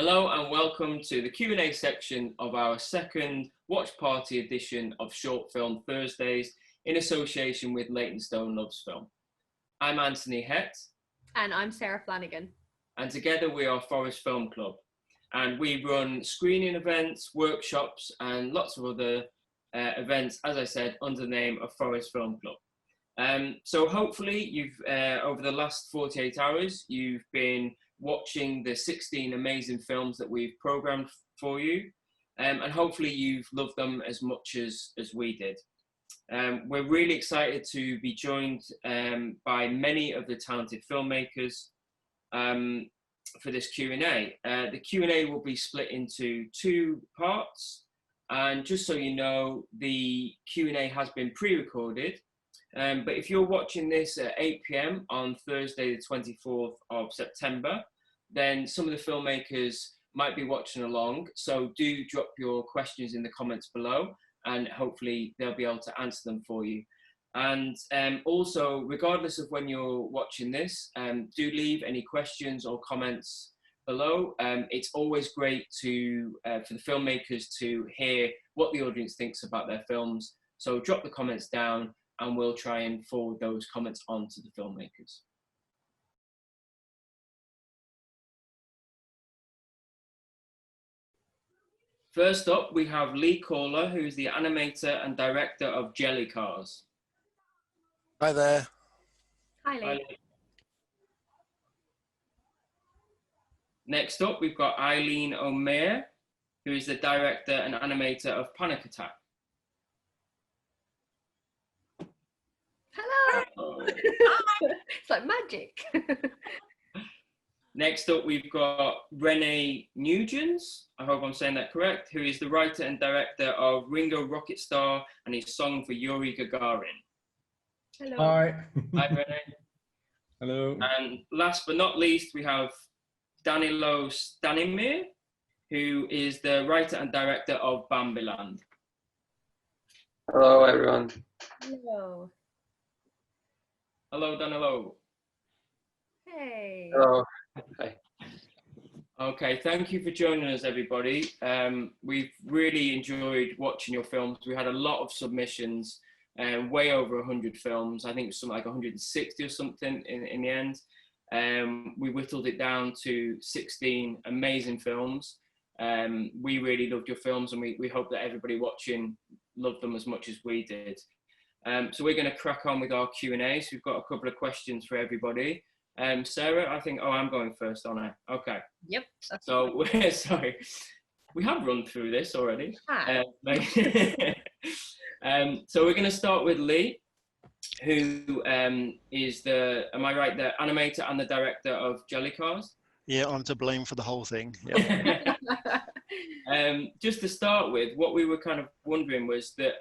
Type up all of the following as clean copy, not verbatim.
Hello and welcome to the Q&A section of our second watch party edition of Short Film Thursdays in association with Leytonstone Loves Film. I'm Anthony Hett. And I'm Sarah Flanagan. And together we are Forest Film Club. And we run screening events, workshops and lots of other events, as I said, under the name of Forest Film Club. So hopefully you've, over the last 48 hours, you've been watching the 16 amazing films that we've programmed for you, and hopefully you've loved them as much as we did. We're really excited to be joined by many of the talented filmmakers for this Q&A. The Q&A will be split into two parts, and just so you know, the Q&A has been pre-recorded. But if you're watching this at 8 p.m. on Thursday, the 24th of September, then some of the filmmakers might be watching along. So do drop your questions in the comments below, and hopefully they'll be able to answer them for you. And also, regardless of when you're watching this, do leave any questions or comments below. It's always great to for the filmmakers to hear what the audience thinks about their films. So drop the comments down, and we'll try and forward those comments on to the filmmakers. First up, we have Lee Caller, who is the animator and director of Jelly Cars. Hi there. Hi, Lee. Hi, Lee. Next up, we've got Eileen O'Meara, who is the director and animator of Panic Attack. Hello. It's like magic. Next up, we've got Renee Nugent, I hope I'm saying that correct, who is the writer and director of Ringo Rocket Star and his song for Yuri Gagarin. Hello. Hi. Hi, Renee. Hello. And last but not least, we have Danilo Stanimir, who is the writer and director of Bambiland. Hello, everyone. Hello. Hello, Danilo. Hey. Hello. Hi. Okay, thank you for joining us, everybody. We've really enjoyed watching your films. We had a lot of submissions, way over 100 films. I think it was something like 160 or something in the end. We whittled it down to 16 amazing films. We really loved your films, and we hope that everybody watching loved them as much as we did. So we're going to crack on with our Q&A. So we've got a couple of questions for everybody. Sarah, I think, I'm going first, aren't I? Okay. Yep. So, sorry, we have run through this already. So we're going to start with Lee, who is am I right, the animator and the director of Jelly Cars? Yeah, I'm to blame for the whole thing. Yeah. Just to start with, what we were kind of wondering was that,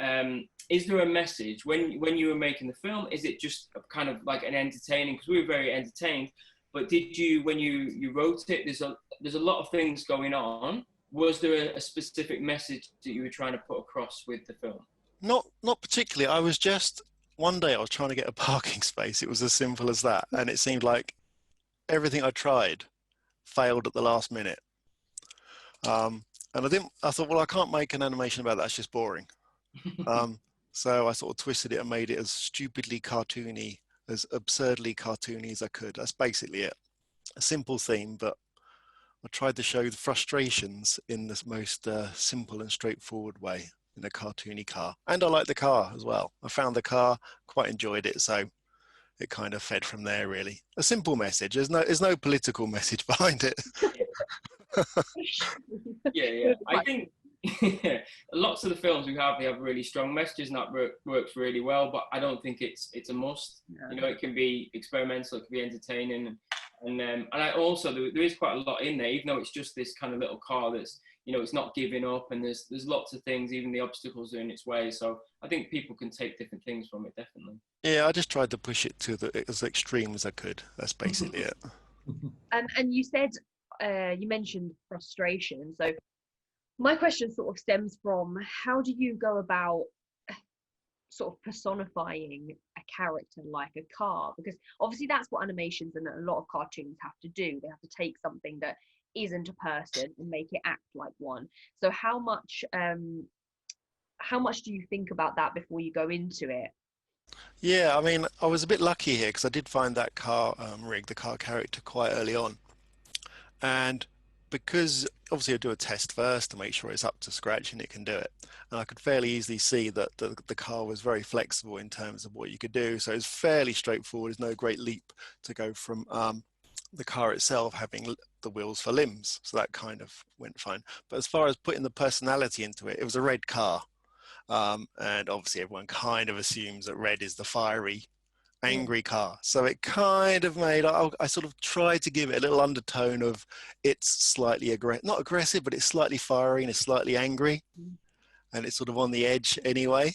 is there a message when you were making the film? Is it just kind of like an entertaining, because we were very entertained, but did you, when you wrote it, there's a lot of things going on. Was there a specific message that you were trying to put across with the film? Not particularly. I was just, one day I was trying to get a parking space. It was as simple as that. And it seemed like everything I tried failed at the last minute. And I thought, well, I can't make an animation about that. It's just boring. So I sort of twisted it and made it as stupidly cartoony, as absurdly cartoony as I could. That's basically it. A simple theme, but I tried to show the frustrations in the most simple and straightforward way in a cartoony car. And I like the car as well. I found the car, quite enjoyed it. So it kind of fed from there, really. A simple message. There's no political message behind it. Yeah. I think lots of the films they have really strong messages, and that works really well. But I don't think it's a must. Yeah. You know, it can be experimental, it can be entertaining, and I also there is quite a lot in there, even though it's just this kind of little car that's, you know, it's not giving up, and there's lots of things, even the obstacles are in its way. So I think people can take different things from it, definitely. Yeah, I just tried to push it to as extreme as I could. That's basically it. And you said, you mentioned frustration. So my question sort of stems from, how do you go about sort of personifying a character like a car? Because obviously that's what animations and a lot of cartoons have to do. They have to take something that isn't a person and make it act like one. So how much do you think about that before you go into it? Yeah, I mean, I was a bit lucky here because I did find that car rig, the car character, quite early on. And because obviously I do a test first to make sure it's up to scratch and it can do it. And I could fairly easily see that the car was very flexible in terms of what you could do. So it's fairly straightforward. There's no great leap to go from the car itself having the wheels for limbs. So that kind of went fine. But as far as putting the personality into it, it was a red car. And obviously everyone kind of assumes that red is the fiery, Yeah. angry car. So it kind of made, I sort of tried to give it a little undertone of it's slightly not aggressive, but it's slightly fiery and it's slightly angry. And it's sort of on the edge anyway.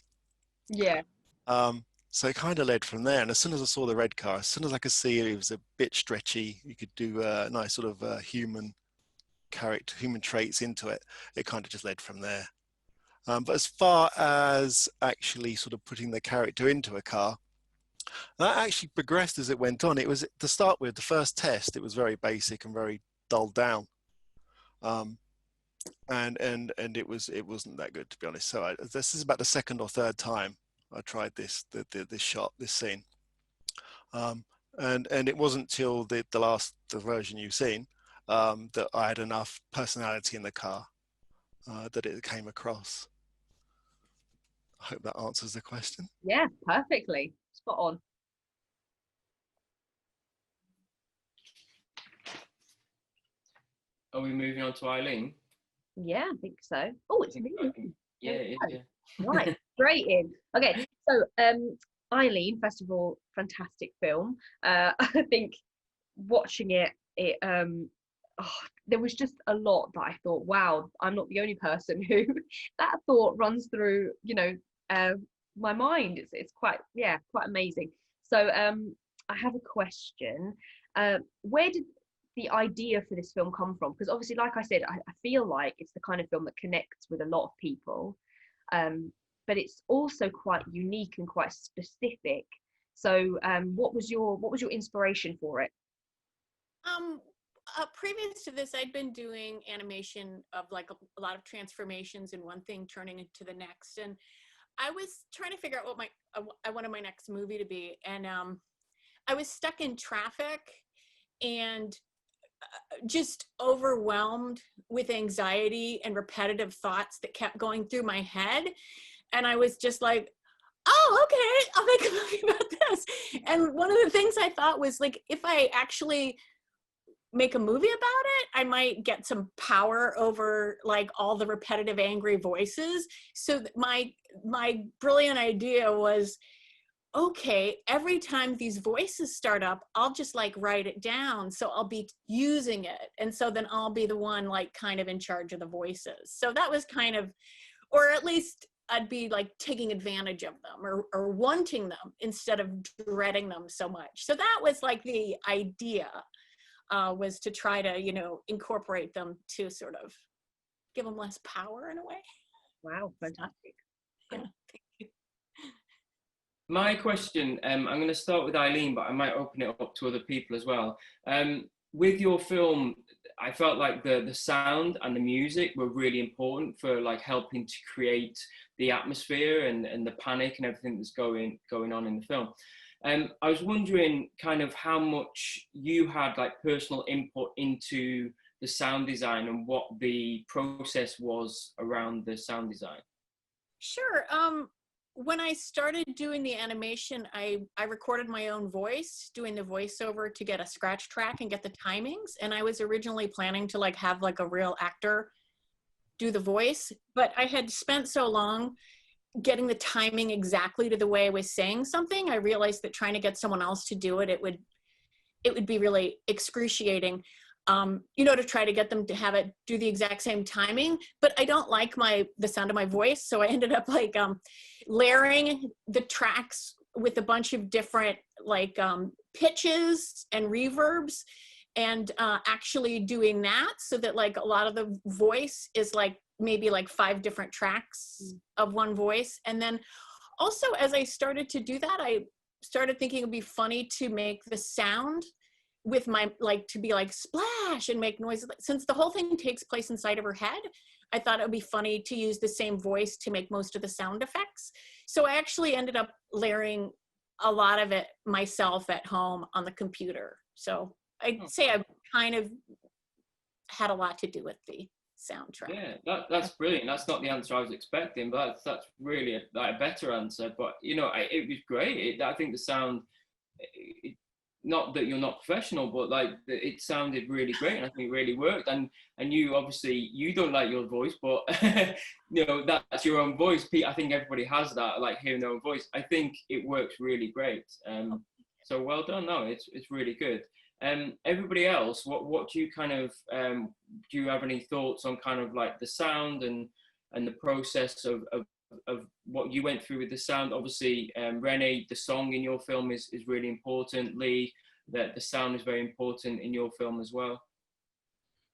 Yeah. So it kind of led from there. And as soon as I saw the red car, as soon as I could see it was a bit stretchy, you could do a nice sort of human character, human traits into it. It kind of just led from there. But as far as actually sort of putting the character into a car, that actually progressed as it went on. It was, to start with, the first test, it was very basic and very dulled down. And it wasn't that good, to be honest. So this is about the second or third time I tried this scene. And it wasn't till the version you've seen that I had enough personality in the car that it came across. I hope that answers the question. Yeah, perfectly. Spot on. Are we moving on to Eileen? Yeah, I think so. Oh, it's me. Yeah, it is, yeah. Right, straight in. Okay, so Eileen, first of all, fantastic film. I think watching it, there was just a lot that I thought, wow, I'm not the only person who that thought runs through, my mind. It's quite amazing. So I have a question. Where did the idea for this film come from? Because obviously, like I said, I feel like it's the kind of film that connects with a lot of people, but it's also quite unique and quite specific. So what was your inspiration for it? Previous to this, I'd been doing animation of like a lot of transformations in one thing turning into the next, and I was trying to figure out what I wanted my next movie to be, and I was stuck in traffic and just overwhelmed with anxiety and repetitive thoughts that kept going through my head, and I was just like, oh, okay, I'll make a movie about this. And one of the things I thought was, like, if I actually make a movie about it, I might get some power over like all the repetitive angry voices. So my brilliant idea was, okay, every time these voices start up, I'll just like write it down, so I'll be using it, and so then I'll be the one like kind of in charge of the voices. So that was kind of, or at least I'd be like taking advantage of them or wanting them instead of dreading them so much. So that was like the idea, was to try to, incorporate them to sort of give them less power in a way. Wow, fantastic. Yeah, thank you. My question, I'm going to start with Eileen, but I might open it up to other people as well. With your film, I felt like the sound and the music were really important for like helping to create the atmosphere and the panic and everything that's going on in the film. I was wondering kind of how much you had like personal input into the sound design and what the process was around the sound design. Sure. When I started doing the animation, I recorded my own voice, doing the voiceover to get a scratch track and get the timings. And I was originally planning to like have like a real actor do the voice, but I had spent so long getting the timing exactly to the way I was saying something, I realized that trying to get someone else to do it, it would be really excruciating, to try to get them to have it do the exact same timing. But I don't like the sound of my voice, so I ended up like layering the tracks with a bunch of different like pitches and reverbs, and actually doing that so that like a lot of the voice is like maybe like 5 different tracks of one voice. And then also, as I started to do that, I started thinking it'd be funny to make the sound with my, like, to be like splash and make noises. Since the whole thing takes place inside of her head, I thought it would be funny to use the same voice to make most of the sound effects. So I actually ended up layering a lot of it myself at home on the computer. So I'd say I've kind of had a lot to do with the soundtrack. Yeah, that's brilliant. That's not the answer I was expecting, but that's really a better answer. But you know, it was great. I think the sound, not that you're not professional, but like it sounded really great, and I think it really worked. And you obviously, you don't like your voice, but you know, that's your own voice. Pete, I think everybody has that, like hearing their own voice. I think it works really great. So well done. No, it's really good. Everybody else, what do you kind of do you have any thoughts on kind of like the sound and the process of what you went through with the sound? Obviously, Renee, the song in your film is really important. Lee, that the sound is very important in your film as well.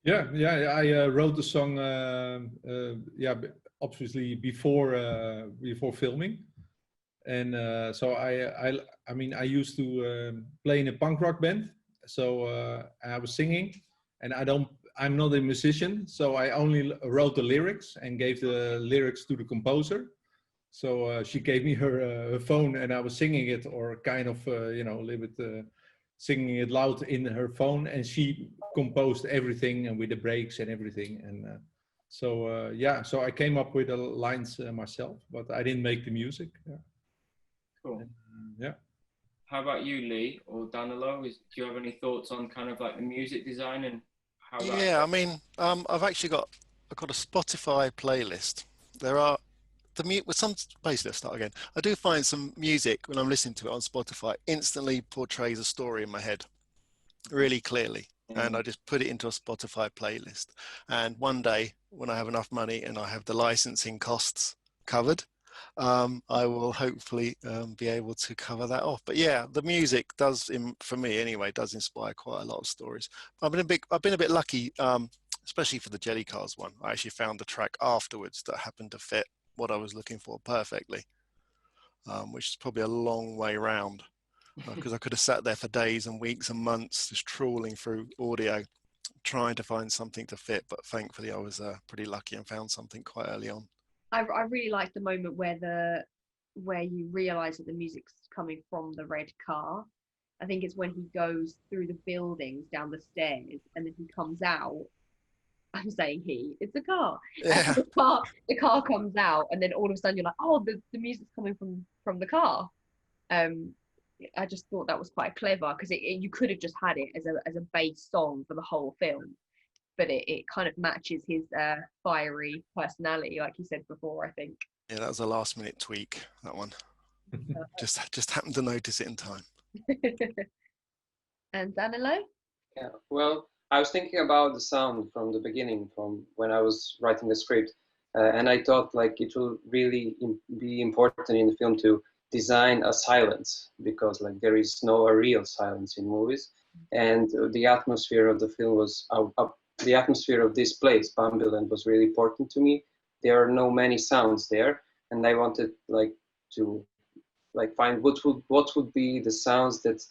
Yeah, I wrote the song obviously before filming, and so I mean I used to play in a punk rock band, so I was singing, and I'm not a musician, so I only wrote the lyrics and gave the lyrics to the composer. So she gave me her phone, and I was singing it, or kind of you know, a little bit singing it loud in her phone, and she composed everything and with the breaks and everything. And so so I came up with the lines myself, but I didn't make the music. Yeah. Cool. And, yeah. How about you, Lee or Danilo? Do you have any thoughts on kind of like the music design and how that? Yeah, I mean, I've got a Spotify playlist. There are with some basically, let's start again. I do find some music when I'm listening to it on Spotify instantly portrays a story in my head really clearly, and I just put it into a Spotify playlist. And one day, when I have enough money and I have the licensing costs covered, I will hopefully be able to cover that off. But yeah, the music does, for me anyway, does inspire quite a lot of stories. I've been a bit lucky, especially for the Jelly Cars one. I actually found the track afterwards that happened to fit what I was looking for perfectly, which is probably a long way round, because I could have sat there for days and weeks and months just trawling through audio trying to find something to fit, but thankfully I was pretty lucky and found something quite early on. I really like the moment where you realize that the music's coming from the red car. I think it's when he goes through the buildings down the stairs, and then he comes out. I'm saying it's a car. Yeah. The car comes out, and then all of a sudden you're like, oh, the music's coming from the car. I just thought that was quite clever, because you could have just had it as a bass song for the whole film, but it kind of matches his fiery personality, like you said before, I think. Yeah, that was a last minute tweak, that one. just happened to notice it in time. And Danilo? Yeah, well, I was thinking about the sound from the beginning, from when I was writing the script, and I thought like it will really be important in the film to design a silence, because like there is no a real silence in movies, and the atmosphere of the film was the atmosphere of this place, Bambiland, was really important to me. There are no many sounds there, and I wanted like to like find what would be the sounds that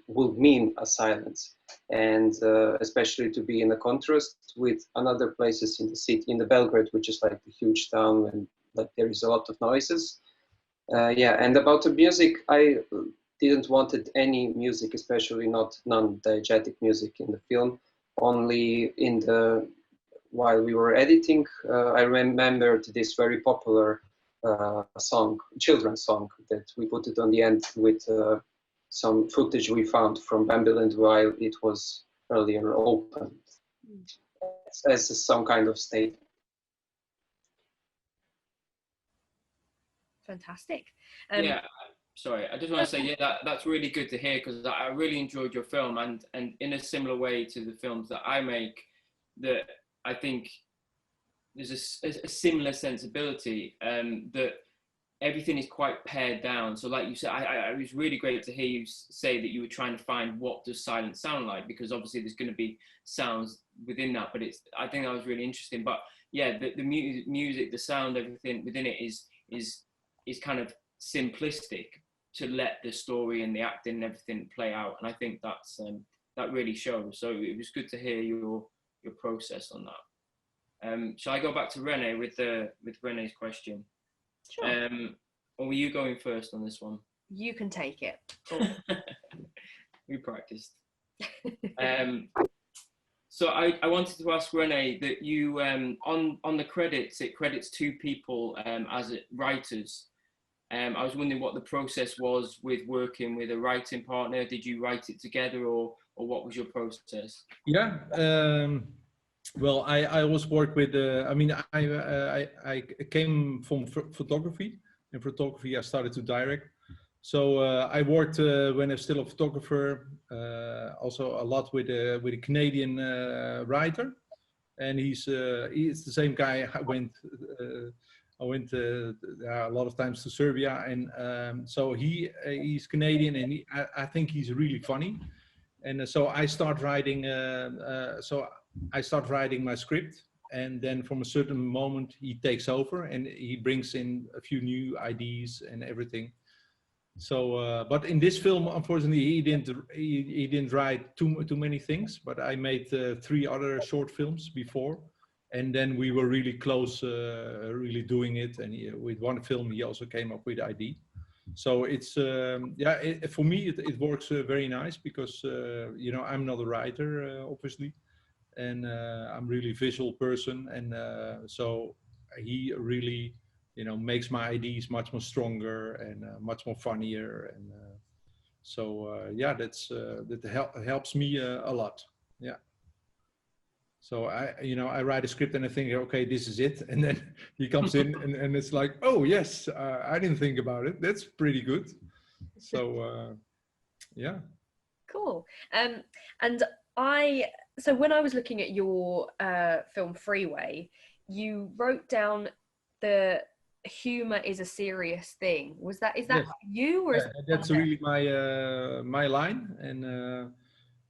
would mean a silence, and especially to be in a contrast with another places in the city, in the Belgrade, which is like a huge town, and like there is a lot of noises. Yeah, and about the music, I didn't wanted any music, especially not non-diegetic music in the film. Only in while we were editing, I remembered this very popular song, children's song, that we put it on the end with some footage we found from Bambiland while it was earlier opened, as some kind of statement. Fantastic. Yeah, sorry, I just want to say, yeah, that's really good to hear, because I really enjoyed your film, and in a similar way to the films that I make, that I think there's a similar sensibility, that everything is quite pared down. So like you said, it was really great to hear you say that you were trying to find what does silence sound like, because obviously there's going to be sounds within that, but I think that was really interesting. But yeah, the music, the sound, everything within it is kind of simplistic, to let the story and the acting and everything play out. And I think that's that really shows. So it was good to hear your process on that. Shall I go back to Renee with Renee's question? Sure. Or were you going first on this one? You can take it. Cool. We practiced. So I wanted to ask Renee that you on the credits, it credits 2 people as writers. I was wondering what the process was with working with a writing partner. Did you write it together, or what was your process? Yeah. Well, I always work with. I mean, I came from photography. In photography, I started to direct. So I worked when I was still a photographer, also a lot with a Canadian writer, and he's the same guy. I went a lot of times to Serbia, and so he's Canadian, and I think he's really funny, and so I start writing. So I start writing my script, and then from a certain moment he takes over and he brings in a few new ideas and everything. So, but in this film, unfortunately, he didn't write too many things. But I made 3 other short films before, and then we were really close, really doing it. And with one film, he also came up with the idea. So it's yeah, for me it works very nice because you know, I'm not a writer, obviously, and I'm really a visual person, and so he really, you know, makes my ideas much more stronger and much more funnier, and so yeah, that helps me a lot. Yeah. So I write a script and I think, okay, this is it, and then he comes in and it's like, oh yes, I didn't think about it. That's pretty good. So yeah. Cool. And so when I was looking at your film Freeway, you wrote down the humor is a serious thing. Is that Yes. you, or is That's really my line, and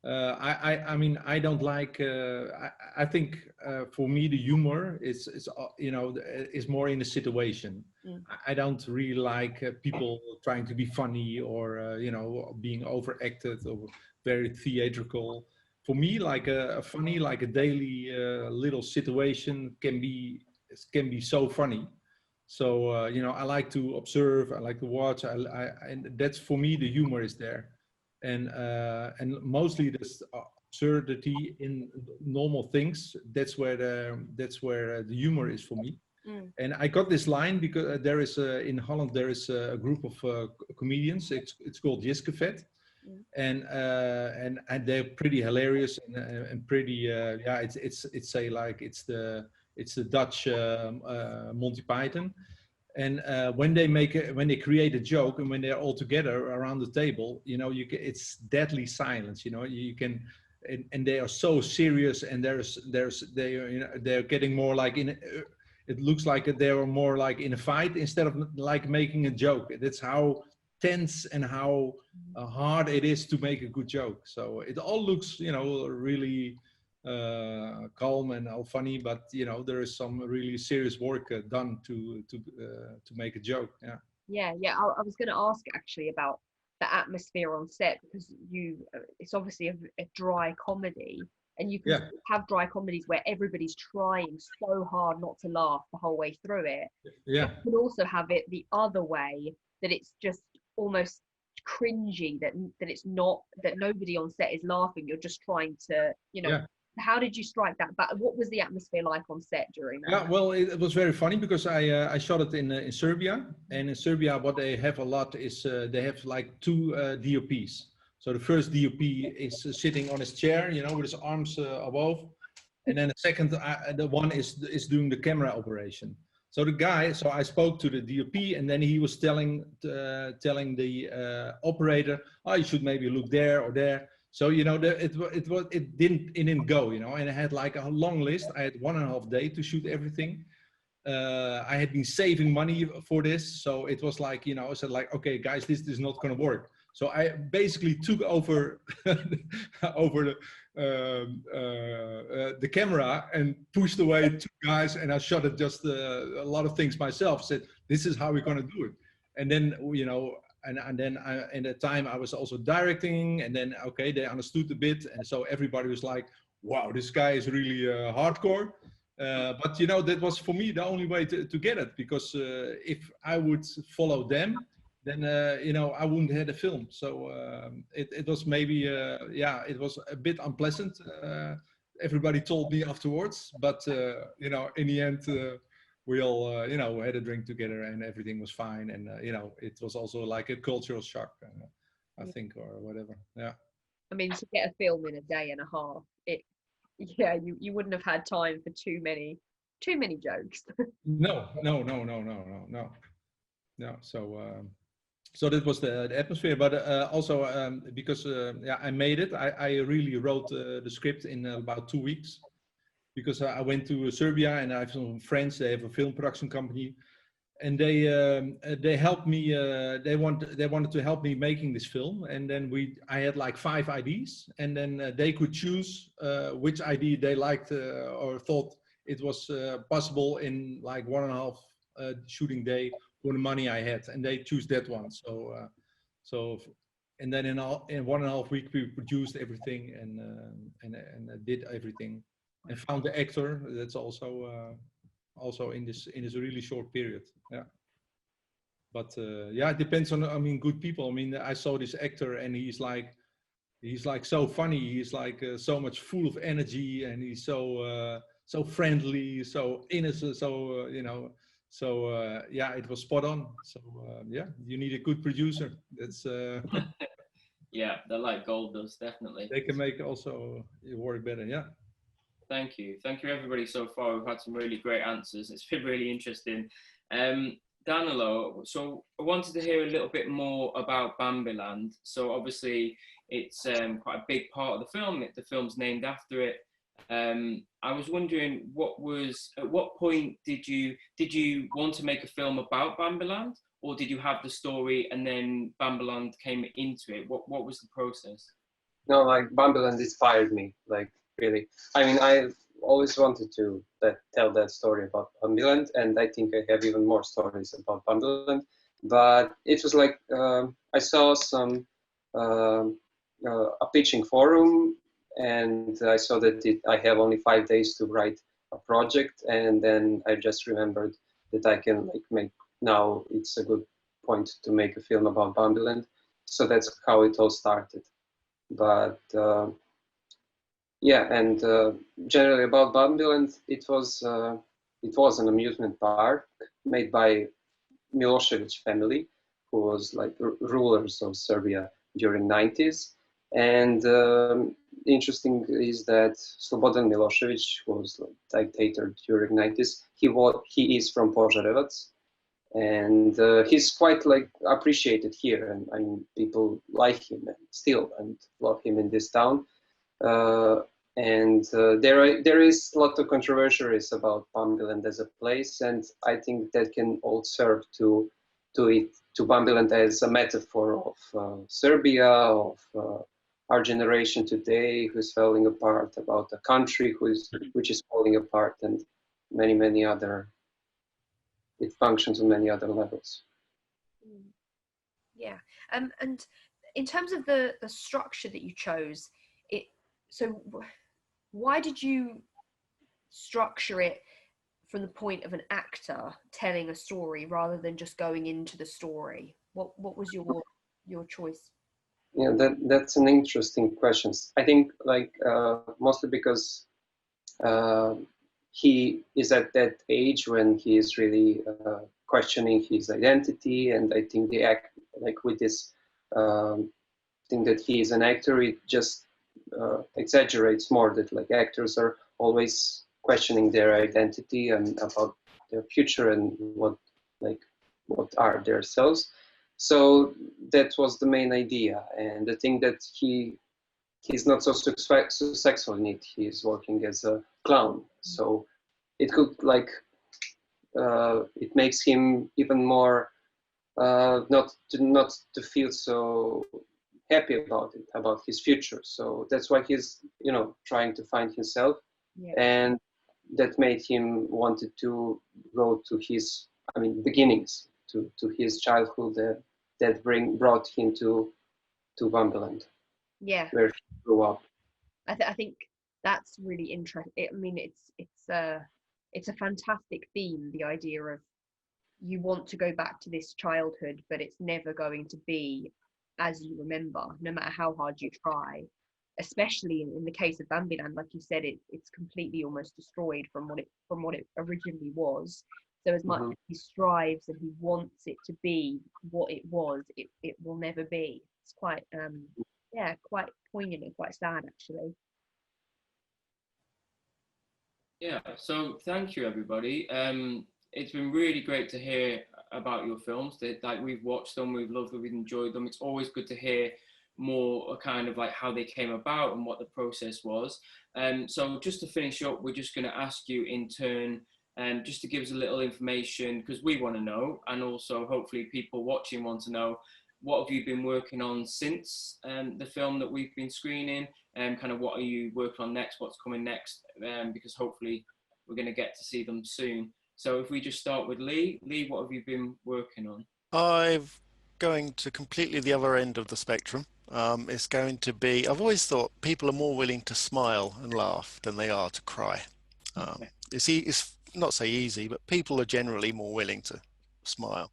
I mean, I don't like. I think for me the humor is you know, is more in the situation. I don't really like people trying to be funny or you know, being overacted or very theatrical. For me, like a funny, like a daily little situation can be so funny. So you know, I like to observe, I like to watch, and that's, for me, the humor is there, and mostly this absurdity in normal things. That's where the humor is for me. And I got this line because there is in Holland there is a group of comedians. It's called Jiskevet. And they're pretty hilarious and pretty yeah, it's say like it's the Dutch Monty Python. And when they create a joke, and when they're all together around the table, you know, it's deadly silence. You know, you can, and they are so serious, and they're getting more like in. It looks like they are more like in a fight instead of like making a joke. That's how tense and how hard it is to make a good joke. So it all looks, you know, really calm and all funny, but you know, there is some really serious work done to make a joke. Yeah. I was going to ask actually about the atmosphere on set, because it's obviously a dry comedy, and you can have dry comedies where everybody's trying so hard not to laugh the whole way through it. Yeah. You can also have it the other way, that it's just almost cringy, that it's not, that nobody on set is laughing, you're just trying to, you know. How did you strike that? But what was the atmosphere like on set during that? Yeah, well, it was very funny because I shot it in Serbia, and in Serbia what they have a lot is they have like 2 DOPs. So the first DOP is sitting on his chair, you know, with his arms above, and then the second, the one is doing the camera operation. So so I spoke to the DOP, and then he was telling the operator, oh, you should maybe look there or there. So, you know, it didn't go, you know, and I had like a long list. I had 1.5 days to shoot everything. I had been saving money for this. So it was like, you know, I said like, okay, guys, this is not going to work. So I basically took over the camera and pushed away 2 guys, and I shot it just a lot of things myself. Said, this is how we're going to do it. And then, you know, and then in the time I was also directing, and then okay, they understood a bit, and so everybody was like, wow, this guy is really hardcore. But you know, that was for me the only way to get it, because if I would follow them, then you know, I wouldn't have a film. So it was maybe yeah, it was a bit unpleasant. Everybody told me afterwards, but you know, in the end, we all you know, had a drink together and everything was fine. And you know, it was also like a cultural shock, I think, or whatever. Yeah. I mean, to get a film in a day and a half, yeah, you wouldn't have had time for too many jokes. No. So that was the atmosphere, but also because yeah, I made it. I really wrote the script in about 2 weeks, because I went to Serbia and I have some friends. They have a film production company, and they helped me. They wanted to help me making this film, and then I had like 5 ideas, and then they could choose which idea they liked or thought it was possible in like 1.5 shooting day for the money I had, and they choose that one. So and then in 1.5 weeks we produced everything and did everything and found the actor. That's also in this really short period. Yeah. But yeah, it depends on, I mean, good people. I mean, I saw this actor and he's like so funny. He's like so much full of energy, and he's so friendly, so innocent, so you know. So yeah, it was spot on. So yeah, you need a good producer. That's Yeah, they're like gold dust, definitely. they can make also it work better. Yeah. Thank you everybody so far. We've had some really great answers. It's been really interesting. Danilo, so I wanted to hear a little bit more about Bambiland. So obviously it's quite a big part of the film. The film's named after it. I was wondering, at what point did you want to make a film about Bambiland, or did you have the story and then Bambiland came into it? What was the process? No, like Bambiland inspired me, like really. I mean, I always wanted to tell that story about Bambiland, and I think I have even more stories about Bambiland. But it was like I saw some a pitching forum, and I saw that I have only 5 days to write a project, and then I just remembered that I can like make now it's a good point to make a film about Bambiland. So that's how it all started. But yeah, and generally about Bambiland, it was an amusement park made by Milosevic family, who was like rulers of Serbia during 90s. And interesting is that Slobodan Milosevic, who was like dictator during 90s, he is from Požarevac, and he's quite like appreciated here, and I mean people like him and love him in this town. There is a lot of controversies about Bambiland as a place, and I think that can all serve to Bambiland as a metaphor of Serbia, of our generation today, who's falling apart, about a country which is falling apart, and many other. It functions on many other levels. Yeah, and in terms of the structure that you chose, why did you structure it from the point of an actor telling a story rather than just going into the story? What was your choice? Yeah, that's an interesting question. I think like mostly because he is at that age when he is really questioning his identity, and I think the act like with this thing that he is an actor, it just exaggerates more that like actors are always questioning their identity and about their future and what are their selves. So that was the main idea, and the thing that he's not so successful in it. He's working as a clown, so it could like it makes him even more not to feel so happy about his future. So that's why he's trying to find himself, Yeah. and that made him wanted to go to his beginnings, to his childhood, that brought him to Bambiland, Yeah, where he grew up. I think that's really interesting. I mean, it's a fantastic theme. The idea of you want to go back to this childhood, but it's never going to be as you remember, no matter how hard you try. Especially in the case of Bambiland, like you said, it's completely almost destroyed from what it originally was. So as much as he strives and he wants it to be what it was, it will never be. It's quite quite poignant and quite sad actually. Yeah, so thank you everybody. It's been really great to hear about your films. Like we've watched them, we've loved them, we've enjoyed them. It's always good to hear more kind of like how they came about and what the process was. So just to finish up, we're just going to ask you in turn, just to give us a little information, because we want to know, and also hopefully people watching want to know, what have you been working on since the film that we've been screening, and kind of what are you working on next, what's coming next, because hopefully we're going to get to see them soon. So if we just start with Lee, what have you been working on? I've going to completely the other end of the spectrum. It's going to be, I've always thought people are more willing to smile and laugh than they are to cry. It's not so easy, but people are generally more willing to smile.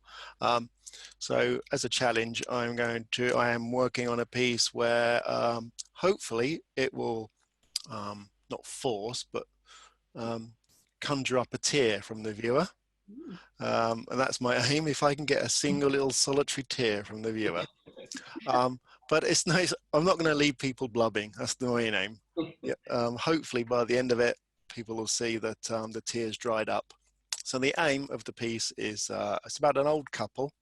So as a challenge, I am working on a piece where hopefully it will not force, but conjure up a tear from the viewer. And that's my aim, if I can get a single little solitary tear from the viewer. But it's nice. I'm not going to leave people blubbing. That's the main aim. Yeah, hopefully by the end of it, people will see that the tears dried up. So the aim of the piece is, it's about an old couple.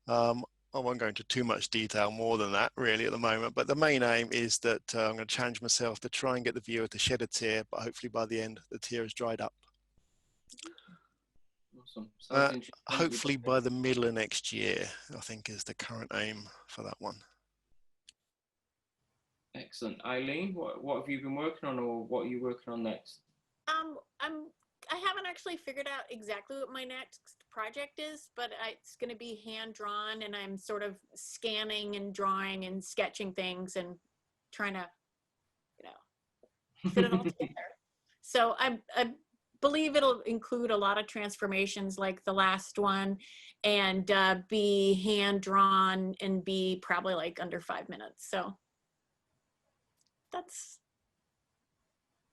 I won't go into too much detail more than that really at the moment, but the main aim is that I'm going to challenge myself to try and get the viewer to shed a tear, but hopefully by the end, the tear has dried up. Awesome. Hopefully by the middle of next year, I think is the current aim for that one. Excellent. Eileen, what have you been working on, or what are you working on next? I haven't actually figured out exactly what my next project is, but it's going to be hand drawn, and I'm sort of scanning and drawing and sketching things and trying to, fit it all together. So I believe it'll include a lot of transformations like the last one, and be hand drawn and be probably like under 5 minutes. So that's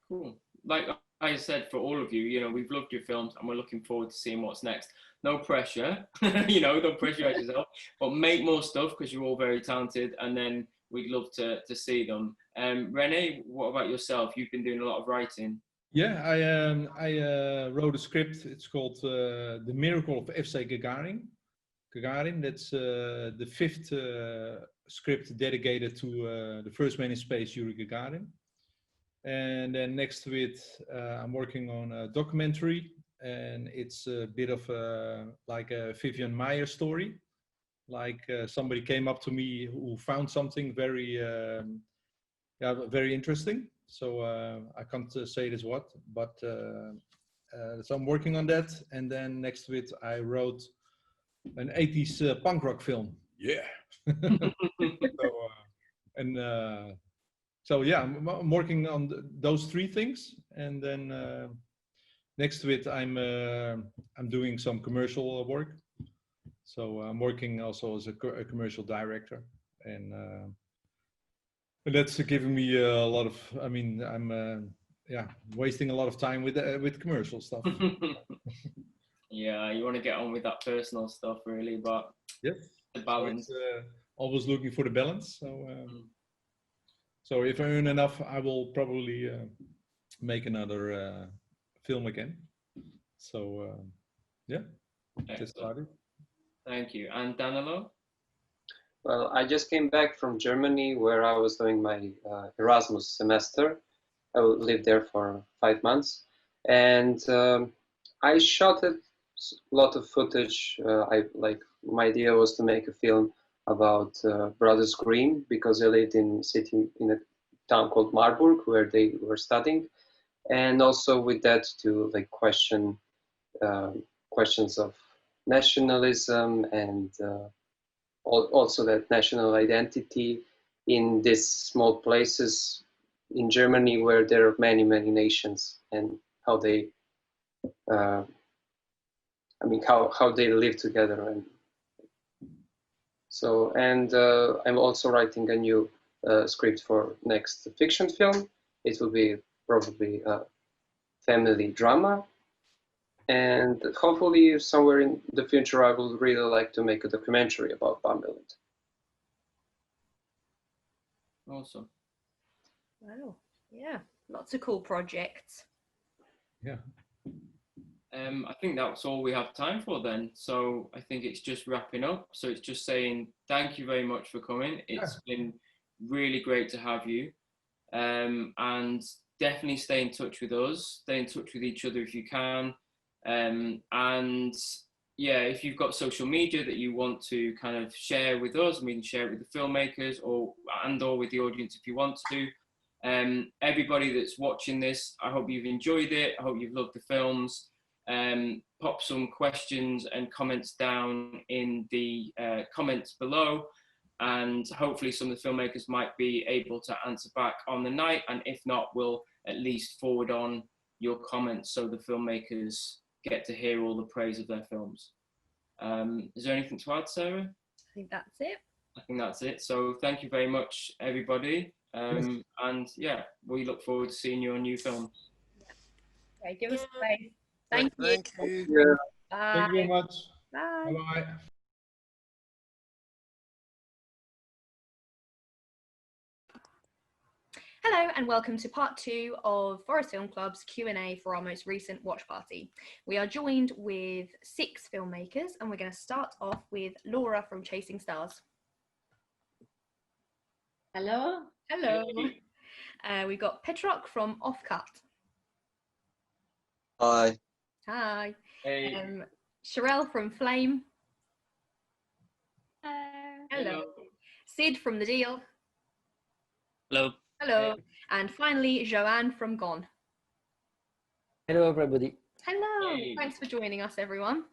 cool. Like I said, for all of you, we've loved your films and we're looking forward to seeing what's next. No pressure, don't pressurize yourself, but make more stuff because you're all very talented, and then we'd love to see them. Rene, what about yourself? You've been doing a lot of writing. Yeah, I wrote a script. It's called The Miracle of F.C. Gagarin. That's the fifth script dedicated to the first man in space, Yuri Gagarin. And then next to it, I'm working on a documentary, and it's a bit of like a Vivian Maier story. Like somebody came up to me who found something very, very interesting. So I can't say this what, but so I'm working on that. And then next to it, I wrote an 80s punk rock film. Yeah. So yeah, I'm working on those three things, and then next to it, I'm doing some commercial work. So I'm working also as a commercial director, and that's giving me a lot of. I mean, I'm wasting a lot of time with commercial stuff. Yeah, you want to get on with that personal stuff, really, but yes, the balance. So always looking for the balance. So if I earn enough, I will probably make another film again. So just started. Thank you. And Danilo? Well, I just came back from Germany, where I was doing my Erasmus semester. I lived there for 5 months, and I shot a lot of footage. My idea was to make a film about Brothers Grimm, because they lived in a town called Marburg, where they were studying, and also with that to question questions of nationalism and also that national identity in these small places in Germany where there are many, many nations, and how they, how they live together. And so, and I'm also writing a new script for next fiction film. It will be probably a family drama. And hopefully somewhere in the future, I would really like to make a documentary about Bamberland. Awesome. Wow. Yeah. Lots of cool projects. Yeah. I think that's all we have time for then. So I think it's just wrapping up. So it's just saying thank you very much for coming. It's been really great to have you. And definitely stay in touch with us. Stay in touch with each other if you can. And yeah, if you've got social media that you want to kind of share with us, we can share it with the filmmakers or with the audience if you want to. Everybody that's watching this, I hope you've enjoyed it. I hope you've loved the films. Pop some questions and comments down in the comments below, and hopefully some of the filmmakers might be able to answer back on the night, and if not, we'll at least forward on your comments so the filmmakers get to hear all the praise of their films. Is there anything to add, Sarah? I think that's it. I think that's it. So thank you very much, everybody. And yeah, we look forward to seeing your new film. Okay, give us a wave. Thank you. Thank you. Yeah. Bye. Thank you very much. Bye. Bye-bye. Hello and welcome to part 2 of Forest Film Club's Q&A for our most recent watch party. We are joined with 6 filmmakers and we're going to start off with Laura from Chasing Stars. Hello. Hello. We've got Petrok from Offcut. Hi. Hi. Hey. Sherelle from Flame. Hello. Sid from The Deal. Hello. Hello. And finally, Joanne from Gone. Hello, everybody. Hello. Hey. Thanks for joining us, everyone.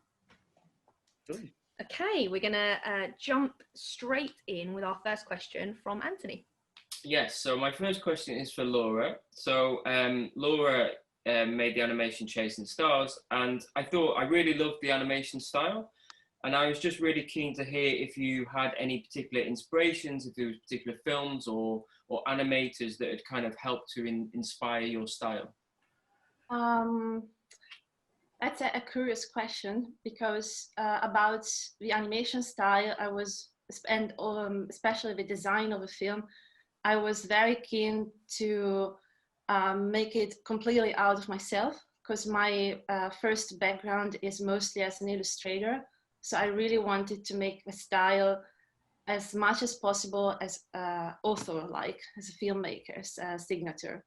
Good. Okay, we're going to jump straight in with our first question from Anthony. Yes, so my first question is for Laura. So Laura made the animation Chasing Stars, and I thought I really loved the animation style. And I was just really keen to hear if you had any particular inspirations, if there was particular films or animators that had kind of helped to inspire your style. That's a curious question because about the animation style, I was, and especially the design of a film, I was very keen to make it completely out of myself because my first background is mostly as an illustrator. So I really wanted to make the style as much as possible as author-like, as a filmmaker's signature.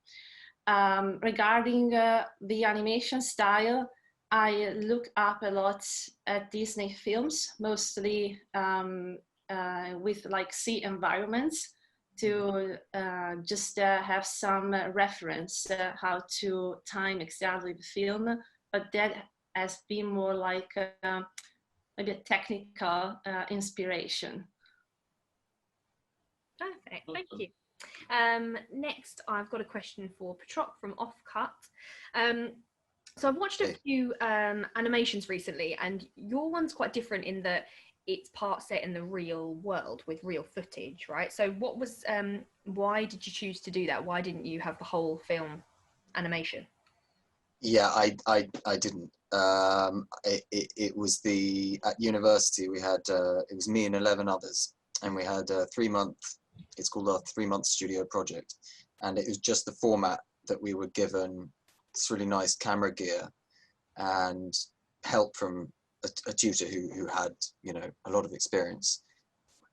Regarding the animation style, I look up a lot at Disney films, mostly with like sea environments, to just have some reference how to time exactly the film, but that has been more like maybe a technical inspiration. Perfect, thank you. Next, I've got a question for Petrok from Offcut. So I've watched a few animations recently, and your one's quite different in that it's part set in the real world with real footage, right? So what was, why did you choose to do that? Why didn't you have the whole film animation? Yeah, I didn't. It was at university we had, it was me and 11 others, and we had a 3-month, it's called our 3-month studio project. And it was just the format that we were given, this really nice camera gear and help from a tutor who had, you know, a lot of experience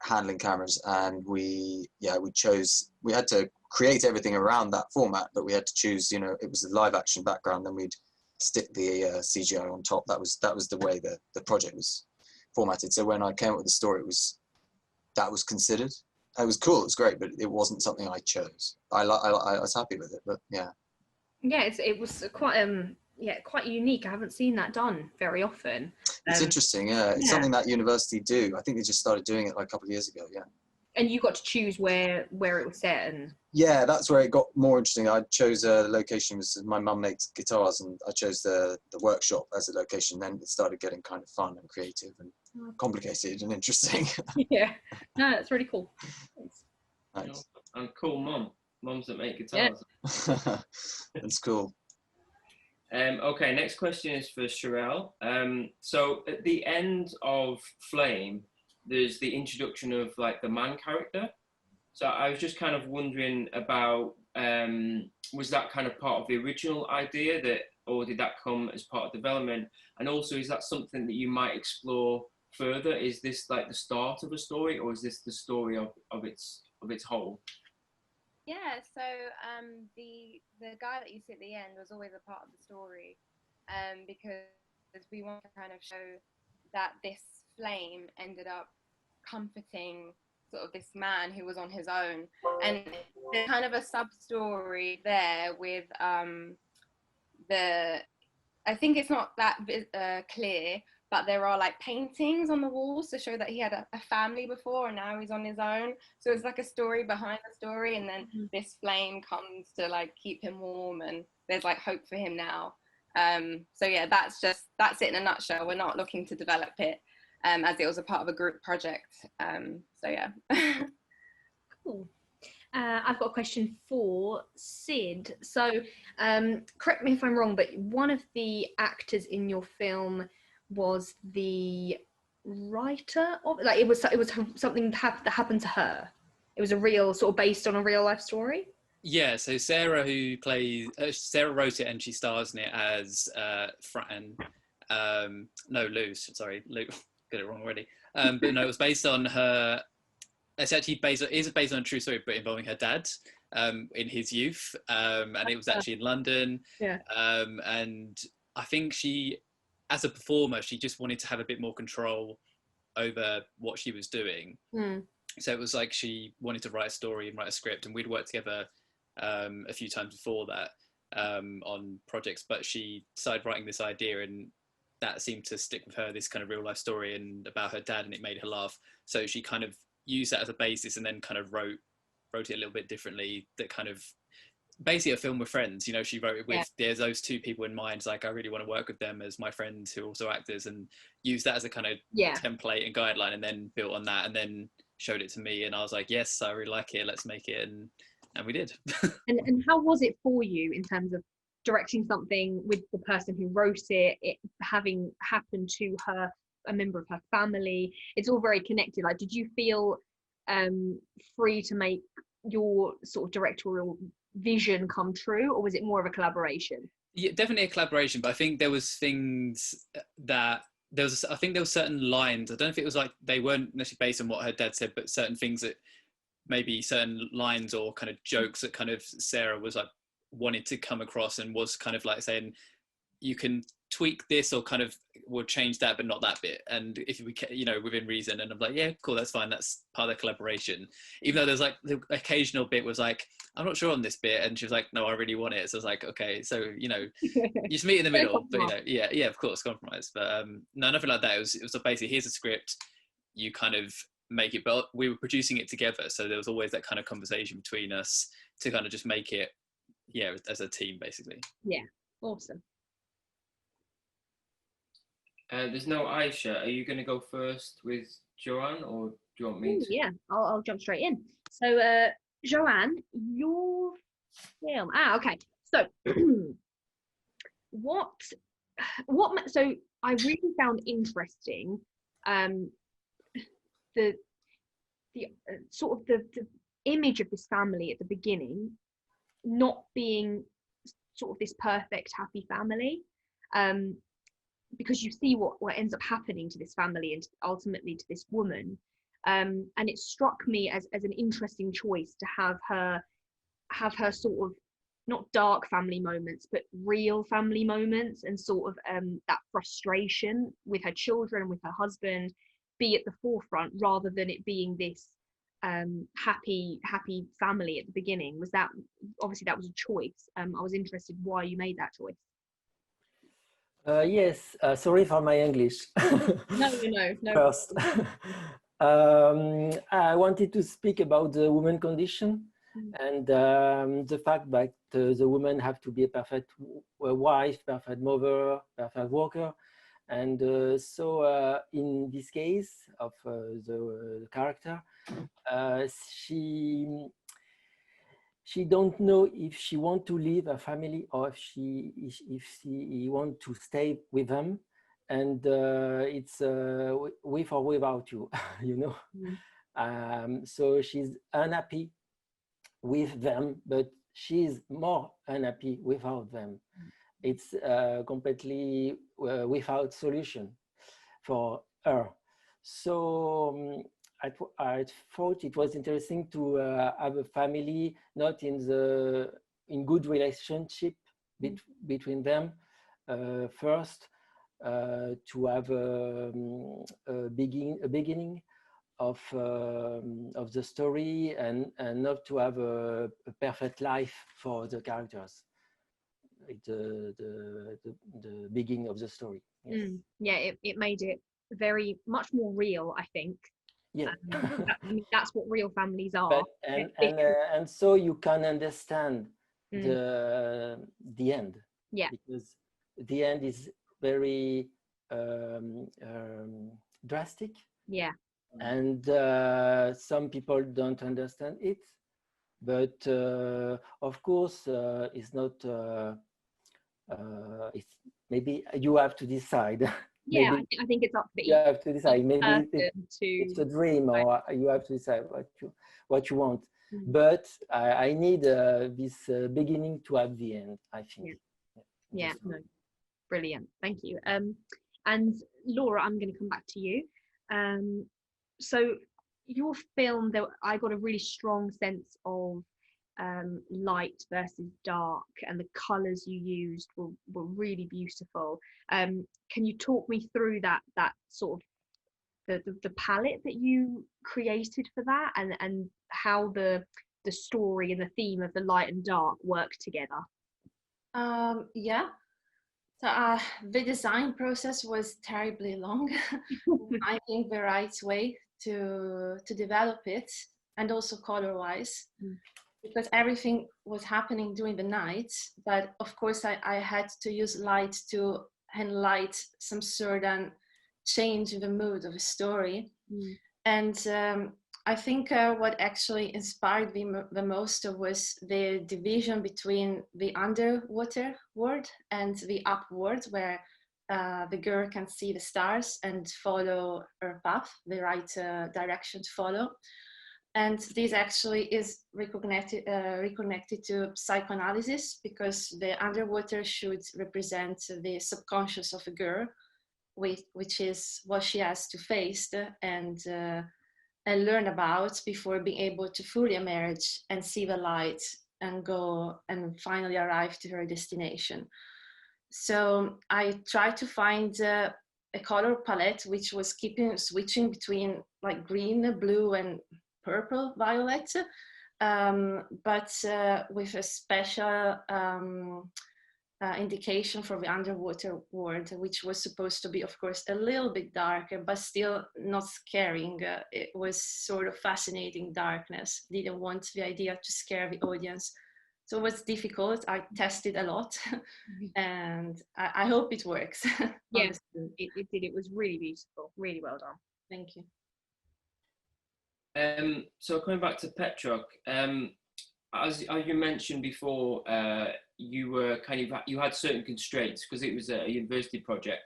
handling cameras. And we had to create everything around that format, but we had to choose, you know, it was a live action background, then we'd stick the CGI on top. That was the way the project was formatted. So when I came up with the story, that was considered. It was cool, it was great, but it wasn't something I chose. I was happy with it, but yeah. Yeah, it was quite yeah, quite unique. I haven't seen that done very often. It's interesting, yeah. It's something that university do. I think they just started doing it like a couple of years ago, yeah. And you got to choose where it was set, and yeah, that's where it got more interesting. I chose a location, my mum makes guitars, and I chose the workshop as a location. Then it started getting kind of fun and creative and complicated and interesting. yeah, no, that's really cool. Nice. And cool mums that make guitars. Yeah. That's cool. Okay, next question is for Sherelle. So at the end of Flame, there's the introduction of like the man character. So I was just kind of wondering about, was that kind of part of the original idea, or did that come as part of development? And also, is that something that you might explore further? Is this like the start of a story, or is this the story of its whole? Yeah, so the guy that you see at the end was always a part of the story, because we want to kind of show that this flame ended up comforting sort of this man who was on his own, and there's kind of a sub story there with I think it's not that clear, but there are like paintings on the walls to show that he had a family before and now he's on his own. So it's like a story behind the story, and then this flame comes to like keep him warm, and there's like hope for him now. So yeah, that's it in a nutshell. We're not looking to develop it, as it was a part of a group project. So yeah. Cool. I've got a question for Sid. So correct me if I'm wrong, but one of the actors in your film was the writer of, like, it was something that happened to her. It was a real sort of based on a real life story. Yeah, so Sarah, who plays Sarah, wrote it and she stars in it as Fran. No, Lou. Sorry, Lou. Got it wrong already. But no, it was based on her. It's actually based on a true story, but involving her dad in his youth, and it was actually in London. Yeah. And I think she, as a performer, she just wanted to have a bit more control over what she was doing. So it was like she wanted to write a story and write a script, and we'd worked together a few times before that on projects, but she started writing this idea, and that seemed to stick with her, this kind of real life story and about her dad, and it made her laugh. So she kind of used that as a basis, and then kind of wrote it a little bit differently, that kind of basically a film with friends, you know. She wrote it with there's those two people in mind, like I really want to work with them as my friends who are also actors, and use that as a kind of template and guideline, and then built on that, and then showed it to me, and I was like, yes, I really like it, let's make it, and we did. and how was it for you in terms of directing something with the person who wrote it having happened to her, a member of her family? It's all very connected. Like, did you feel free to make your sort of directorial vision come true, or was it more of a collaboration? Yeah, definitely a collaboration, but I think there was things that I think there were certain lines, I don't know if it was like they weren't necessarily based on what her dad said, but certain things that maybe certain lines or kind of jokes that kind of Sarah was like wanted to come across, and was kind of like saying you can tweak this or kind of we'll change that but not that bit, and if we can, you know, within reason. And I'm like, yeah, cool, that's fine, that's part of the collaboration. Even though there's like the occasional bit was like, I'm not sure on this bit, and she was like, no, I really want it. So I was like, okay, so you know, you just meet in the middle. But you know, yeah, of course, compromise. But no, nothing like that. It was basically, here's a script, you kind of make it, but we were producing it together, so there was always that kind of conversation between us to kind of just make it, as a team basically. Yeah, awesome. There's no Aisha. Are you going to go first with Joanne, or do you want me to? Yeah, I'll jump straight in. So Joanne, your film. Okay. So what so I really found interesting the sort of the image of this family at the beginning not being sort of this perfect happy family, because you see what ends up happening to this family and ultimately to this woman, and it struck me as an interesting choice to have her sort of not dark family moments but real family moments, and sort of that frustration with her children and with her husband be at the forefront, rather than it being this happy family at the beginning. Was that, obviously that was a choice. I was interested why you made that choice. Yes, sorry for my English. No. First, I wanted to speak about the woman condition and the fact that the women have to be a perfect wife, perfect mother, perfect worker. And so in this case of the character, she don't know if she want to leave a family or if she want to stay with them, and it's with or without you, you know. So she's unhappy with them, but she's more unhappy without them. It's completely without solution for her. So I thought it was interesting to have a family not in good relationship between them first, to have a beginning of the story, and not to have a perfect life for the characters. The beginning of the story. Yes. Yeah, it made it very much more real, I think. Yeah. That's what real families are. But, and so you can understand the end. Yeah. Because the end is very drastic. Yeah. And some people don't understand it, but of course it's not. It's maybe you have to decide. Yeah, maybe I think it's up to you have to decide. Maybe it's a dream, or you have to decide what you want. But I need this beginning to have the end, I think. Yeah, no, brilliant. Thank you. And Laura, I'm going to come back to you. So your film, I got a really strong sense of light versus dark, and the colors you used were really beautiful. Can you talk me through that sort of the palette that you created for that, and how the story and the theme of the light and dark work together? Yeah. So the design process was terribly long. I think the right way to develop it, and also color-wise, because everything was happening during the night. But of course, I had to use light to highlight some certain change in the mood of the story. And I think what actually inspired me the most was the division between the underwater world and the up world, where the girl can see the stars and follow her path, the right direction to follow. And this actually is reconnected to psychoanalysis, because the underwater should represent the subconscious of a girl, which is what she has to face and learn about before being able to fully emerge and see the light and go and finally arrive to her destination. So I tried to find a color palette which was switching between like green, blue, and purple, violet, but with a special indication for the underwater world, which was supposed to be, of course, a little bit darker, but still not scaring. It was sort of fascinating darkness. Didn't want the idea to scare the audience. So it was difficult. I tested a lot, and I hope it works. Yeah, it did. It was really beautiful. Really well done. Thank you. So coming back to Petrok, as you mentioned before, you were you had certain constraints because it was a university project,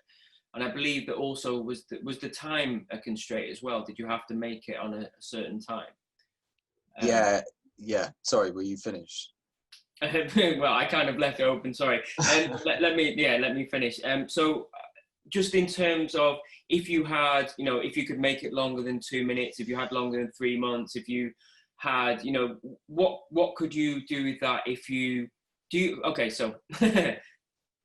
and I believe that also was the time a constraint as well. Did you have to make it on a certain time? Yeah. Sorry, were you finished? Well, I kind of left it open. Sorry. Let me finish. So, just in terms of if you had, if you could make it longer than 2 minutes, if you had longer than 3 months, if you had, what could you do with that? If you do, okay, so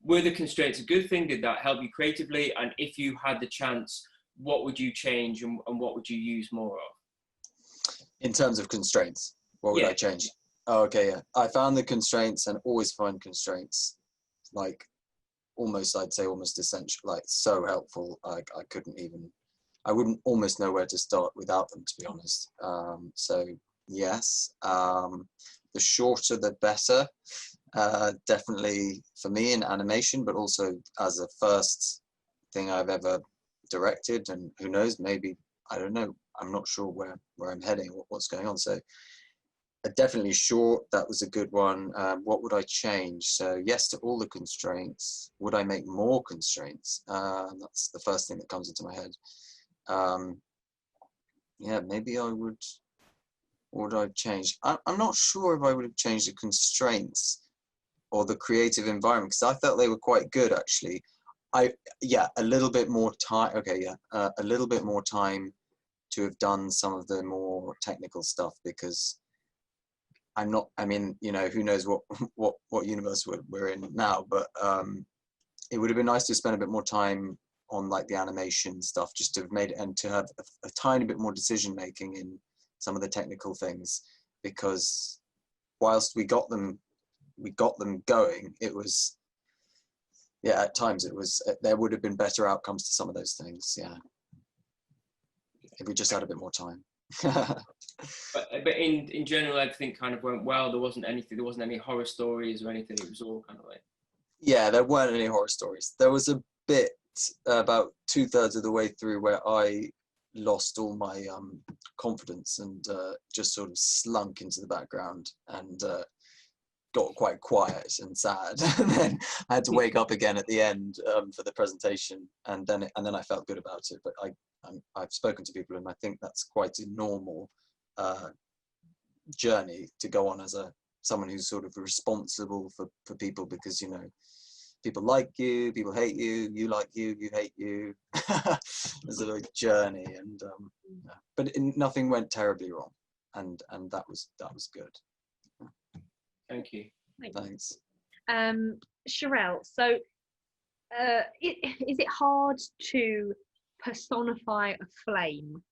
were the constraints a good thing? Did that help you creatively? And if you had the chance, what would you change and what would you use more of? In terms of constraints, what would I change? Oh, okay, yeah. I found the constraints and always find constraints like almost, I'd say almost essential, like so helpful. I couldn't even, I wouldn't almost know where to start without them, to be honest. So yes, the shorter the better, definitely for me in animation, but also as a first thing I've ever directed, and who knows, maybe, I don't know, I'm not sure where I'm heading, what's going on. So definitely short, that was a good one. What would I change? So yes to all the constraints. Would I make more constraints? That's the first thing that comes into my head. Yeah, maybe I would. What would I change? I'm not sure if I would have changed the constraints or the creative environment, because I felt they were quite good actually. Yeah, a little bit more time. Okay, yeah, a little bit more time to have done some of the more technical stuff, because I'm not, I mean, you know, who knows what universe we're in now, but it would have been nice to spend a bit more time on like the animation stuff, just to have made it, and to have a tiny bit more decision making in some of the technical things, because whilst we got them going, it was, yeah, at times it was, there would have been better outcomes to some of those things, yeah, if we just had a bit more time. but in general, everything kind of went well. There wasn't any horror stories or anything. It was all kind of like, yeah, there weren't any horror stories. There was a bit about 2/3 of the way through where I lost all my confidence and just sort of slunk into the background and got quite quiet and sad. And then I had to wake up again at the end for the presentation, and then I felt good about it. But I've spoken to people, and I think that's quite a normal journey to go on as someone who's sort of responsible for people, because, you know, people like you, people hate you, you like you hate you. There's a journey, and yeah. But nothing went terribly wrong, and that was good. thank you. Thanks. Sherelle, so is it hard to personify a flame,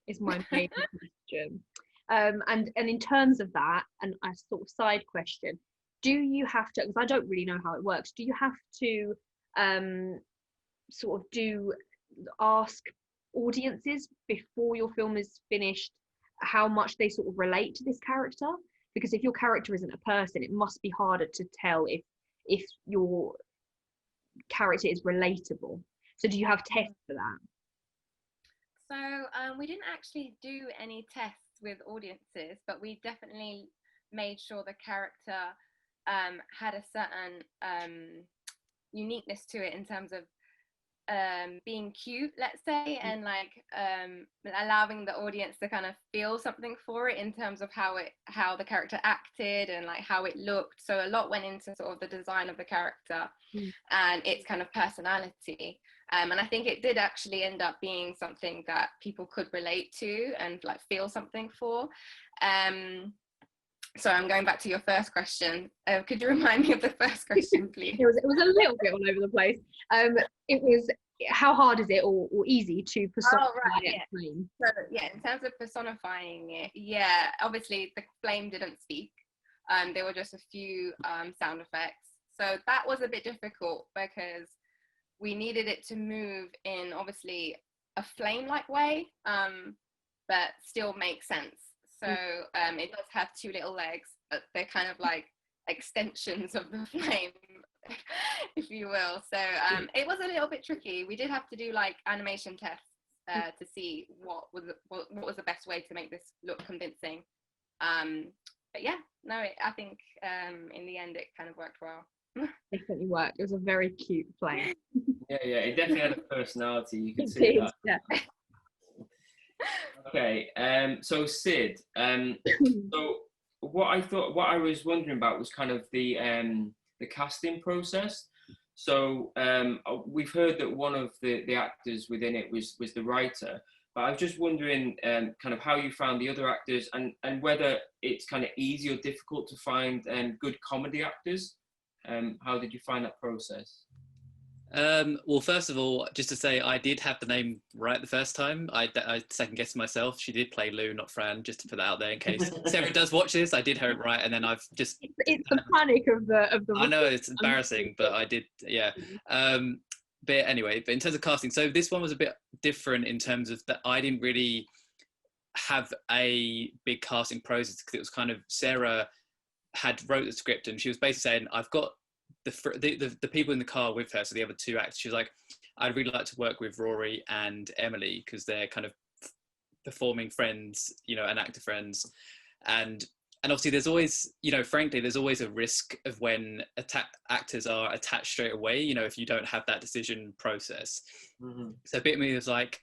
is my main question. And in terms of that, and a sort of side question, do you have to, because I don't really know how it works, do you have to sort of ask audiences before your film is finished how much they sort of relate to this character? Because if your character isn't a person, it must be harder to tell if your character is relatable. So do you have tests for that? So we didn't actually do any tests with audiences, but we definitely made sure the character had a certain uniqueness to it in terms of being cute, let's say, and like allowing the audience to kind of feel something for it in terms of how the character acted and like how it looked. So a lot went into sort of the design of the character and its kind of personality. And I think it did actually end up being something that people could relate to and like feel something for. So I'm going back to your first question. Could you remind me of the first question, please? It was a little bit all over the place. It was, how hard is it or easy to personify a flame? So yeah, in terms of personifying it, yeah, obviously the flame didn't speak. There were just a few sound effects. So that was a bit difficult because we needed it to move in obviously a flame-like way, but still make sense. So it does have two little legs, but they're kind of like extensions of the flame, if you will. So it was a little bit tricky. We did have to do like animation tests to see what was the best way to make this look convincing. But yeah, no, I think in the end it kind of worked well. Definitely worked. It was a very cute flame. Yeah, it definitely had a personality. You could see that. Yeah. Okay, so Sid, so what I was wondering about was kind of the casting process. So we've heard that one of the actors within it was the writer, but I was just wondering kind of how you found the other actors and whether it's kind of easy or difficult to find good comedy actors. How did you find that process? Well, first of all, just to say, I did have the name right the first time. I second guessed myself. She did play Lou, not Fran, just to put that out there in case Sarah does watch this. I did have it right, and then I've just it's the panic of the. I know it's embarrassing, but I did, yeah. But anyway, but in terms of casting, so this one was a bit different in terms of that I didn't really have a big casting process, because it was kind of Sarah had wrote the script and she was basically saying, I've got the people in the car with her, so the other two actors. She was like, I'd really like to work with Rory and Emily because they're kind of performing friends, you know, and actor friends. And obviously there's always, you know, frankly, there's always a risk of when actors are attached straight away, you know, if you don't have that decision process. Mm-hmm. So a bit of me was like,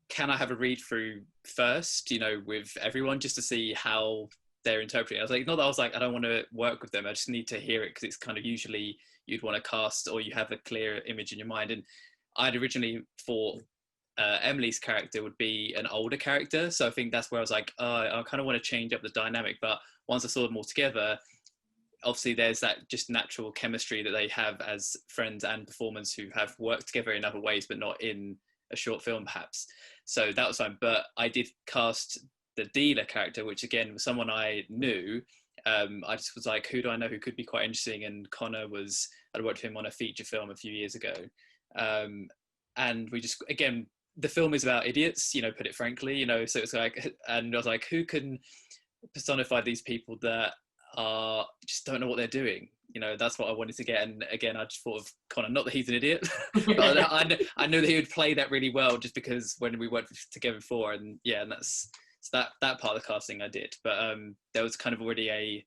can I have a read through first, you know, with everyone, just to see how they're interpreting? I was like, not that I was like, I don't want to work with them, I just need to hear it, because it's kind of usually you'd want to cast, or you have a clear image in your mind. And I'd originally thought Emily's character would be an older character, so I think that's where I was like, I kind of want to change up the dynamic. But once I saw them all together, obviously there's that just natural chemistry that they have as friends and performers who have worked together in other ways, but not in a short film perhaps. So that was fine. But I did cast the dealer character, which again was someone I knew. I just was like, who do I know who could be quite interesting? And Connor was, I'd worked with him on a feature film a few years ago. And we just, again, the film is about idiots, you know, put it frankly, you know, so it's like, and I was like, who can personify these people that are just don't know what they're doing? You know, that's what I wanted to get. And again, I just thought of Connor, not that he's an idiot, but I knew that he would play that really well, just because when we worked together before, and yeah, and that's that part of the casting I did. But there was kind of already a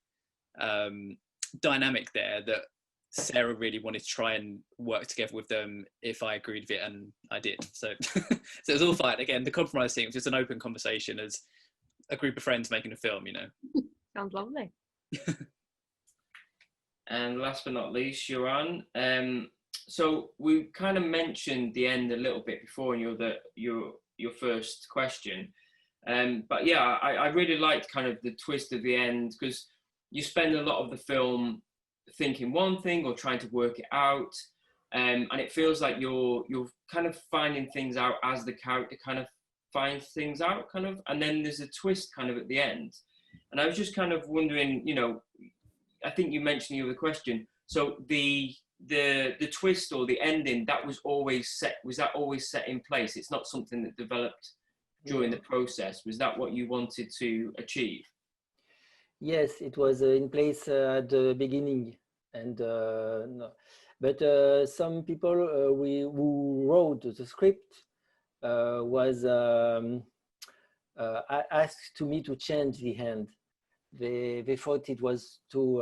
dynamic there that Sarah really wanted to try and work together with them if I agreed with it, and I did. So, so it was all fine. Again, the compromise thing was just an open conversation as a group of friends making a film, you know. Sounds lovely. And last but not least, Joran. So we kind of mentioned the end a little bit before in your first question. But yeah, I really liked kind of the twist of the end, because you spend a lot of the film thinking one thing or trying to work it out, and it feels like you're kind of finding things out as the character kind of finds things out, kind of, and then there's a twist kind of at the end. And I was just kind of wondering, you know, I think you mentioned the other question, so the twist or the ending, that was that always set in place? It's not something that developed during the process? Was that what you wanted to achieve? Yes, it was in place at the beginning, and no. But some people who wrote the script was asked to me to change the end. They thought it was too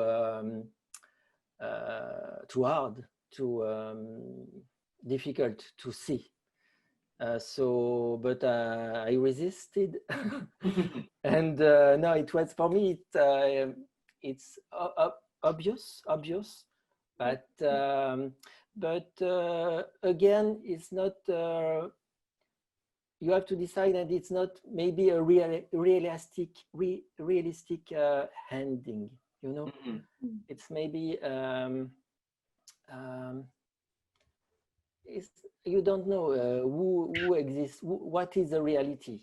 hard, too difficult to see. But I resisted, and no, it was for me. It's obvious, but again, it's not. You have to decide, and it's not maybe a realistic ending. You know, it's maybe. You don't know who exists, what is the reality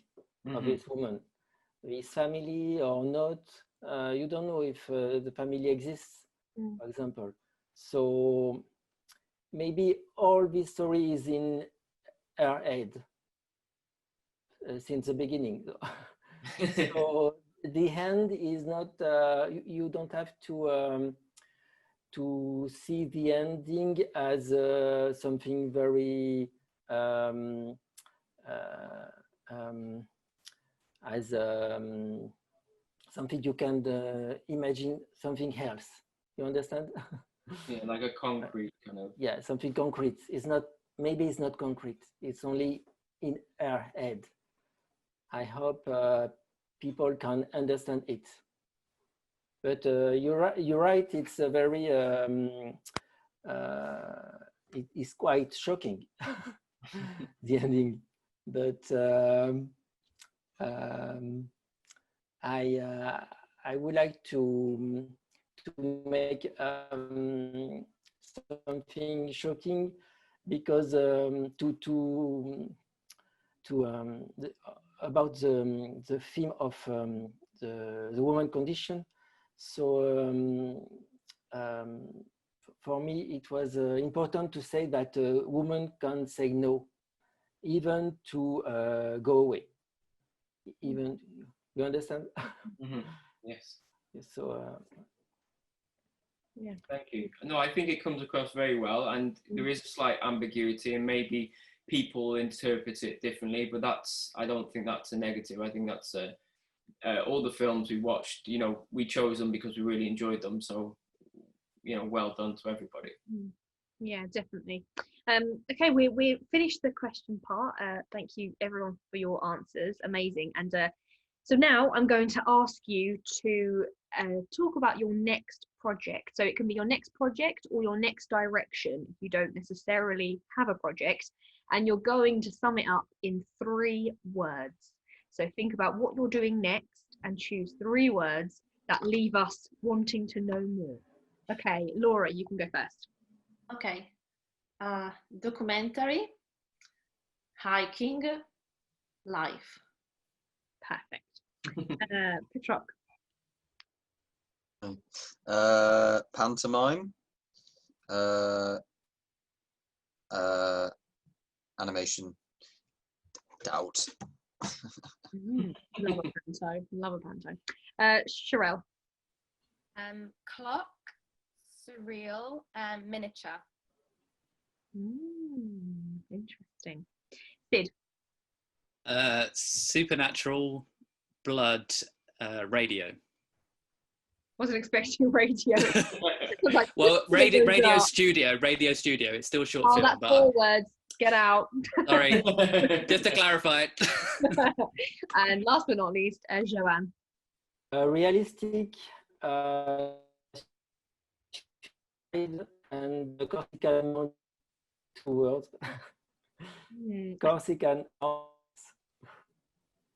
of this woman, his family or not. You don't know if the family exists, for example. So maybe all this story is in her head since the beginning. So the end is not, you don't have to see the ending as something very something you can imagine something else. You understand? Yeah, like a concrete kind of. Yeah, something concrete. It's not. Maybe it's not concrete. It's only in her head. I hope people can understand it. But you're right. It's a very. It is quite shocking, the ending. But I would like to make something shocking, because about the theme of the woman condition. So for me, it was important to say that a woman can say no, even to go away. Even, you understand? Yes. So, yeah. Thank you. No, I think it comes across very well, and there is a slight ambiguity, and maybe people interpret it differently, but I don't think that's a negative. I think that's all the films we watched, you know, we chose them because we really enjoyed them. So, you know, well done to everybody. Yeah, definitely. Okay, we finished the question part. Thank you everyone for your answers. Amazing. And so now I'm going to ask you to talk about your next project. So it can be your next project or your next direction if you don't necessarily have a project, and you're going to sum it up in 3 words. So think about what you're doing next and choose 3 words that leave us wanting to know more. Okay, Laura, you can go first. Okay. Documentary, hiking, life. Perfect. Petrok. Pantomime, animation, doubt. Love a panto. Love a panto. Sherelle. Clock, surreal, and miniature. Interesting. Sid. Supernatural, blood, radio. Wasn't expecting radio. Like, Well, radio studio. It's still short film. That's but 4 words. Get out. Sorry, just to clarify. And last but not least, Joanne. Realistic, and the Corsican 2 words. Corsican.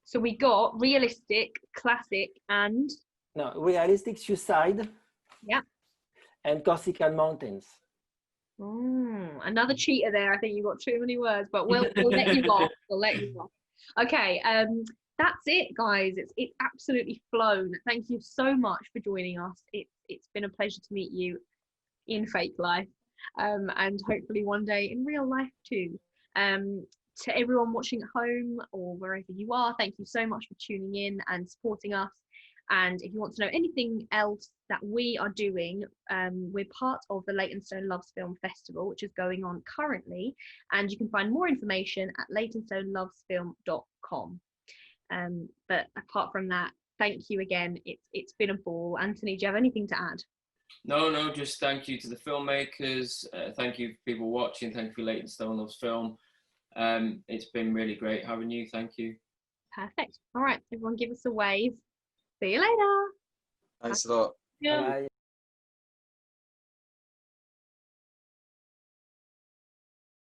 So we got realistic, classic, and no, realistic suicide. Yeah. And Corsican mountains. Another cheater there. I think you got too many words, but we'll let you off. We'll let you off. Okay, that's it, guys. It's absolutely flown. Thank you so much for joining us. It's been a pleasure to meet you in fake life, and hopefully one day in real life too. To everyone watching at home or wherever you are, thank you so much for tuning in and supporting us. And if you want to know anything else that we are doing, we're part of the Leytonstone Loves Film Festival, which is going on currently, and you can find more information at leytonstonelovesfilm.com. But apart from that, thank you again. It's been a ball. Anthony, do you have anything to add? No, just thank you to the filmmakers. Thank you for people watching. Thank you for Leytonstone Loves Film. It's been really great having you. Thank you. Perfect. All right, everyone give us a wave. See you later. Thanks a lot. Yeah. Bye.